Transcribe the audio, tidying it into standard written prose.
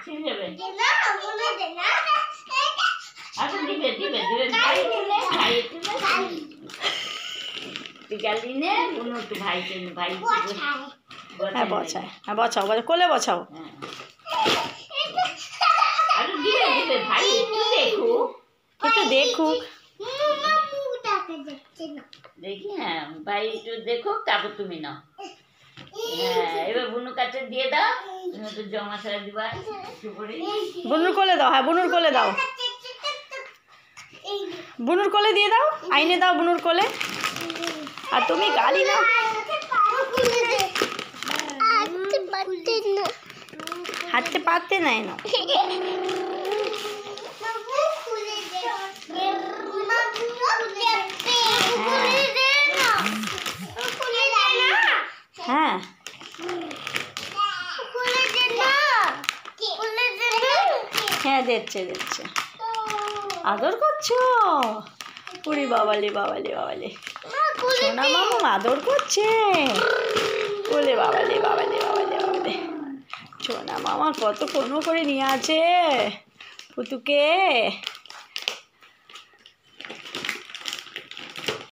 ছিঁড়ে যাবে। আচ্ছা দিবে দিবে দিবে, ভাই তুলে ভাই তুলে তুই গেলি নে বুনু একটু ভাই টেনে ভাই হ্যাঁ বছায়, হ্যাঁ বছাও কোলে বছাও। আরে দিবে দিবে ভাই একটু দেখুক, একটু দেখুক, দেখি। হ্যাঁ ভাই একটু দেখুক, তারপর তুমি নাও। হ্যাঁ এবার বুনু কাছে দিয়ে দাও, তুমি তো জমা ছাড়া দিবা একটু করে। বুনুর কোলে দাও, হ্যাঁ বুনুর কোলে দাও, বুনুর কোলে দিয়ে দাও, আইনে দাও বুনুর কোলে। আর তুমি গালি নাও, হাঁটতে পারতে নাই না। হ্যাঁ হ্যাঁ দিচ্ছে দিচ্ছে, আদর করছো? পুরি বাবালে বাবালে বাবালে, সোনা মামু আদর করছে। বলে বাবালে বাবালে বাবালে বাবালে, সোনা মামা কত কোনো করে নিয়ে আছে পুতুকে।